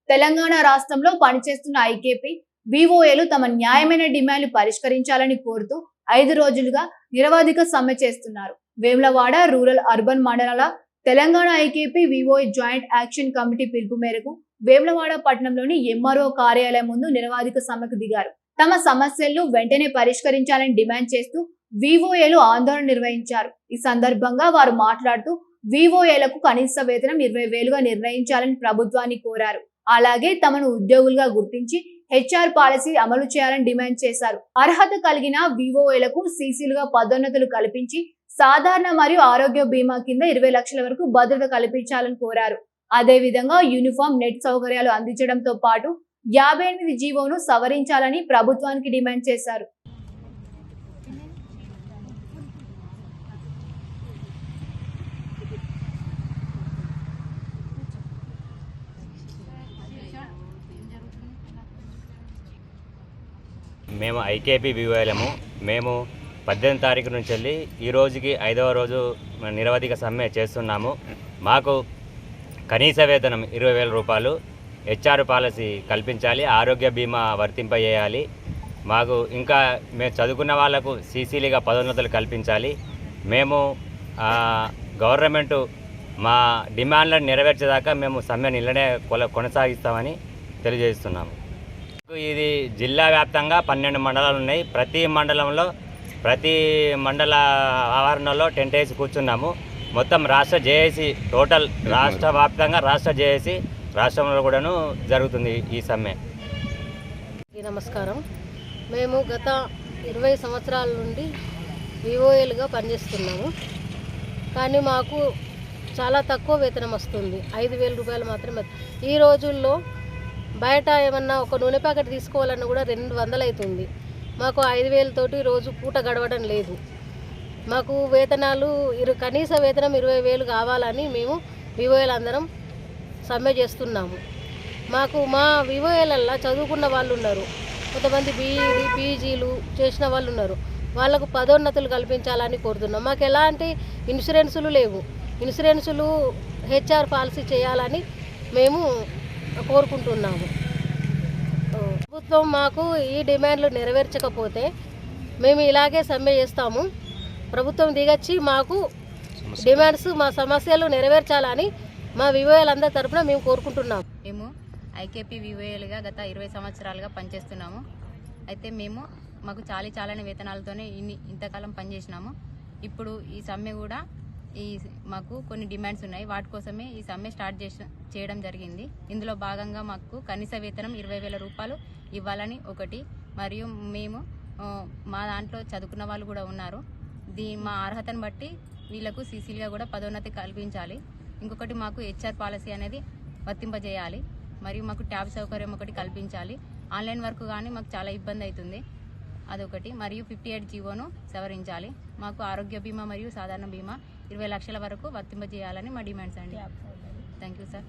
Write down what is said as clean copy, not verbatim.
తెలంగాణ రాష్ట్రంలో పనిచేస్తున్న ఐకేపీ వివోఏలు తమ న్యాయమైన డిమాండ్లు పరిష్కరించాలని కోరుతూ 5 రోజులుగా నిరవధిక సమ్మె చేస్తున్నారు. వేములవాడ రూరల్ అర్బన్ మండలాల Telangana IKP VOA joint action committee పిలుపు మేరకు వేములవాడ పట్టణంలోని ఎంఆర్ఓ కార్యాలయం ముందు నిరవధిక సమ్మెకు దిగారు. తమ సమస్యలను వెంటనే పరిష్కరించాలని డిమాండ్ చేస్తూ వివోఏలు ఆందోళన నిర్వహించారు. ఈ సందర్భంగా వారు మాట్లాడుతూ వివోఏలకు కనీస వేతనం 20,000గా నిర్ణయించాలని ప్రభుత్వాన్ని కోరారు. అలాగే తమను ఉద్యోగులుగా గుర్తించి హెచ్ఆర్ పాలసీ అమలు చేయాలని డిమాండ్ చేశారు. అర్హత కలిగిన వివోఏలకు సీసీలుగా పదోన్నతులు కల్పించి సాధారణ మరియు ఆరోగ్య బీమా కింద 20 లక్షల వరకు భద్రత కల్పించాలని కోరారు. అదే విధంగా యూనిఫామ్, నెట్ సౌకర్యాలు అందించడంతో పాటు 58 జీవోను సవరించాలని ప్రభుత్వానికి డిమాండ్ చేశారు. మేము ఐకేపీ వివోఏలము. మేము 18 తారీఖు నుంచి వెళ్ళి ఈ రోజుకి 5వ రోజు నిరవధిక సమ్మె చేస్తున్నాము. మాకు కనీస వేతనం 20,000 రూపాయలు, హెచ్ఆర్ పాలసీ కల్పించాలి, ఆరోగ్య బీమా వర్తింపజేయాలి. మాకు ఇంకా మేము చదువుకున్న వాళ్లకు సీసీలుగా పదోన్నతులు కల్పించాలి. మేము గవర్నమెంటు మా డిమాండ్లను నెరవేర్చేదాకా మేము సమ్మెను ఇళ్ళనే కొనసాగిస్తామని తెలియజేస్తున్నాము. ఇది జిల్లా వ్యాప్తంగా 12 మండలాలు ఉన్నాయి. ప్రతి మండల ఆవరణలో టెంట్ వేసి కూర్చున్నాము. మొత్తం రాష్ట్ర జేఏసీ టోటల్ రాష్ట్ర వ్యాప్తంగా రాష్ట్ర జేఏసీ రాష్ట్రంలో కూడాను జరుగుతుంది ఈ సమ్మె. నమస్కారం. మేము గత 20 సంవత్సరాల నుండి వివోఏలుగా పనిచేస్తున్నాము. కానీ మాకు చాలా తక్కువ వేతనం వస్తుంది, 5,000 రూపాయలు మాత్రమే. ఈ రోజుల్లో బయట ఏమన్నా ఒక నూనె ప్యాకెట్ తీసుకోవాలన్నా కూడా 200 అవుతుంది. మాకు 5,000 తోటి రోజు పూట గడవడం లేదు. మాకు వేతనాలు కనీస వేతనం 20,000 కావాలని మేము వివోఏలు అందరం సమ్మె చేస్తున్నాము. మాకు మా వివోఏలల్లో చదువుకున్న వాళ్ళు ఉన్నారు, కొంతమంది బీఈడీ పీజీలు చేసిన వాళ్ళు ఉన్నారు. వాళ్ళకు పదోన్నతులు కల్పించాలని కోరుతున్నాం. మాకు ఎలాంటి ఇన్సూరెన్సులు లేవు. ఇన్సూరెన్సులు హెచ్ఆర్ పాలసీ చేయాలని మేము కోరుకుంటున్నాము. ప్రభుత్వం మాకు ఈ డిమాండ్లు నెరవేర్చకపోతే మేము ఇలాగే సమ్మె చేస్తాము. ప్రభుత్వం దిగొచ్చి మాకు డిమాండ్స్, మా సమస్యలు నెరవేర్చాలని మా వివోఏలందరి తరఫున మేము కోరుకుంటున్నాము. మేము ఐకేపీ వివోఏలుగా గత 20 సంవత్సరాలుగా పనిచేస్తున్నాము. అయితే మాకు చాలని వేతనాలతోనే ఇంతకాలం పనిచేసినాము. ఇప్పుడు ఈ సమ్మె కూడా మాకు కొన్ని డిమాండ్స్ ఉన్నాయి. వాటి కోసమే ఈ సమ్మె స్టార్ట్ చేయడం జరిగింది. ఇందులో భాగంగా మాకు కనీస వేతనం 20,000 రూపాయలు ఇవ్వాలని ఒకటి, మరియు మేము మా దాంట్లో చదువుకున్న వాళ్ళు కూడా ఉన్నారు. మా అర్హతను బట్టి వీళ్ళకు సీసీలుగా కూడా పదోన్నతి కల్పించాలి. ఇంకొకటి మాకు హెచ్ఆర్ పాలసీ అనేది వర్తింపజేయాలి. మరియు మాకు ట్యాబ్ సౌకర్యం ఒకటి కల్పించాలి. ఆన్లైన్ వర్క్ కానీ మాకు చాలా ఇబ్బంది అవుతుంది, అదొకటి. మరియు 58 జీవోను సవరించాలి. మాకు ఆరోగ్య బీమా మరియు సాధారణ బీమా 20 లక్షల వరకు వర్తింపజేయాలని మా డిమాండ్స్ అండి. Thank you sir.